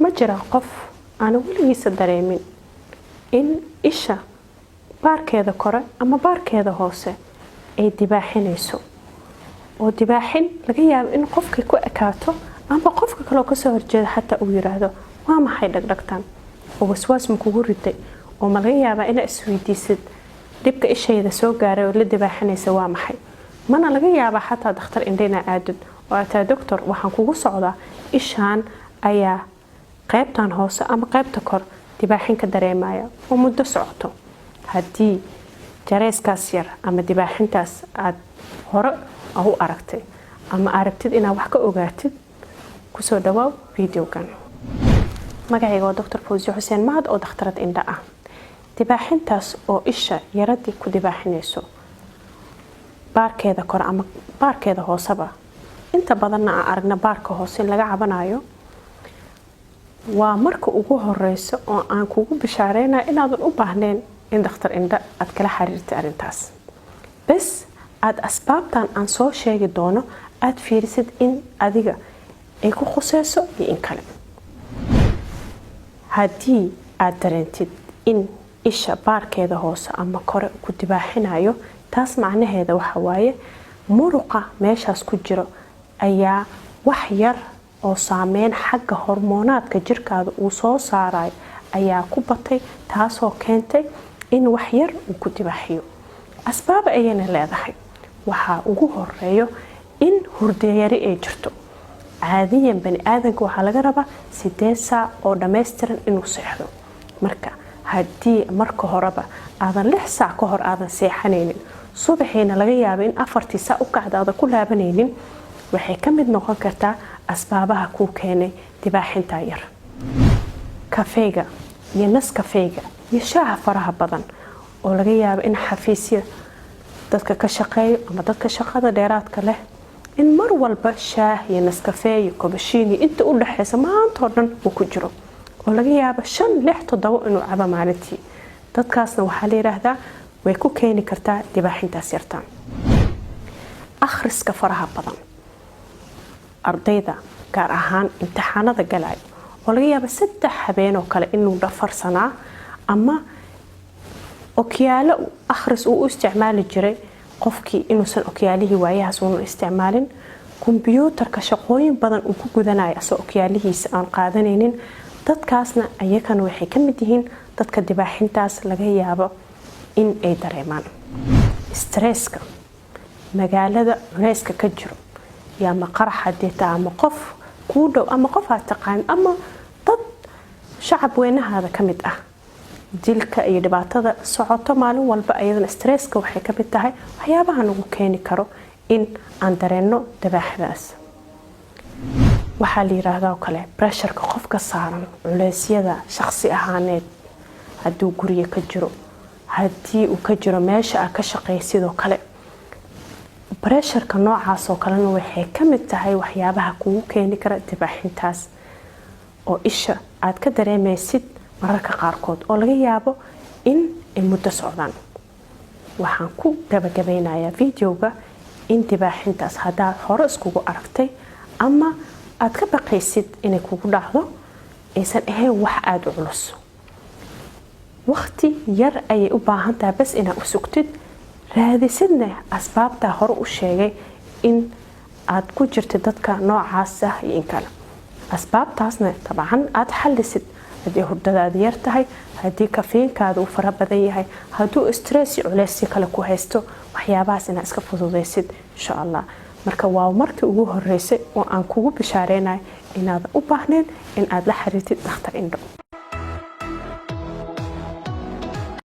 ma jira qof aan weligiisa dareemin in isha baarkeeda kore ama baarkeeda hoose ay dibaaxinayso oo dibaaxin laga yaabo in qofka ku ekaato ama qofka kale oo ka soo horjeeda xataa uu yiraahdo waa maxay dhagdhagtan oo waswaas ma kugu riday oo ma laga yaabaa in isweydiisid dibka ishayda soo gaaray oo la dibaaxinaysa waa maxay mana laga yaabaa xataa dhakhtar indhayna aadud oo ataa doctor waxaan kugu socdaa ishaan ayaa qaybtan hoose ama qaybta kor dibaaxin ka dareemaya oo muddo socoto haddii jareeskaas yar ama dibaaxintaas aad hore u aragtay ama aragtid inaad wax ka ogaatid kusoo dhawaaw videogan magacayga waa Dr. Fawzi Xuseen Mahad oo dhakhtarad indha ah dibaaxintaas oo isha yaradii ku dibaaxinayso baarkeeda kor ama baarkeeda hooseba inta badanna aan aragna baarka hoose in laga cabanayo waa marka ugu horeyso oo aan kugu bishaareynaa inaadan u baahnayn in dhakhtar indha aad kala xiriirtay arintaas bas aad asbaabtan aan soo sheegi doono aad fiirisid in adiga ay ku khusayso iyo in kale haddii aad dareentid in isha baarkeeda hoose ama kore ku dibaaxinayo taas macnaheeda waxa waaye muruqa meeshaas ku jiro ayaa wax yar oo saameyn xagga hormoonaadka jirkaada uu soo saarayo ayaa ku batay taasoo keentay in wax yar uu ku dibaaxiyo asbaab ayayna leedahay waxaa ugu horeeyo in hurdayari ay jirto caadiyan bani aadanka waxaa laga rabaa 8 saac oo dhammaystiran inuu seexdo marka haddii marka horeba aadan 6 saac ka hor aadan seexanaynin subaxiina laga yaabo in 4 saac u kacdaada ku laabanaynin waxay ka mid noqon kartaa asbaabaha ku keenay dibaaxinta yar kafeega iyo naskafeega iyo shaaha faraha badan oo laga yaabo in xafiisya dadka ka shaqeeyo ama dadka shaqada dheeraadka leh in mar walba shaah iyo naskafee iyo kobashiini inta u dhaxaysa maanta oo dhan uu ku jiro oo laga yaabo 5 6 7 inuu cabo maalintii dadkaasna waxaa la yiraahdaa way ku keeni kartaa dibaaxintaas yartaan akhriska faraha badan ardayda gaar ahaan imtixaanada galay oo laga yaabo 3 habeen oo kale inuu dhafarsanaa ama okiyaalo akhris uu isticmaali jiray qofkii inuusan okiyaalihii waayahaas uu isticmaalin kombiyuutarka shaqooyin badan uu ku gudanayo asoo okiyaalihiisa aan qaadanaynin dadkaasna ayakana waxay ka mid yihiin dadka dibaaxintaas laga yaabo in ay dareemaan stresska magaalada culayska ka jiro yaa ma qaraxa deeta ama qof ku dhow ama qof aad taqaan ama dad shacab weynahaada ka mid ah dilka iyo dhibaatada socoto maalin walba ayadana stresska waxay ka mid tahay waxyaabaha nagu keeni karo in aan dareeno dibaaxdaas waxaa la yiraahdaa kale pressureka qofka saaran culeysyada shakhsi ahaaneed hadduu guriga ka jiro haddii uu ka jiro meesha aad ka shaqaysidoo kale pressureka noocaas oo kalena waxay ka mid tahay waxyaabaha kugu keeni kara dibaaxintaas oo isha aad ka dareemaysid mararka qaarkood oo laga yaabo in ay muddo socdaan waxaan ku gabagabeynayaa videoga in dibaaxintaas haddaad hore iskugu aragtay ama aad ka baqaysid inay kugu dhacdo aysan ahayn wax aad u culus waqti yar ayay u baahan tahay bas inaad u sugtid raadisidna asbaabta hore u sheegay in aad ku jirtid dadka noocaas ah iyo in kale asbaabtaasna tabcan aad xallisid haddii hurdadaada yar tahay haddii kafeenkaada uu fara badan yahay hadduu stress iyo culays kale ku haysto waxyaabahaas inaad iska fududaysid insha Allah marka waa markii ugu horeysay oo aan kugu bishaareynay inaad u baahnayn in aad la xiriirtid dhakhtar indho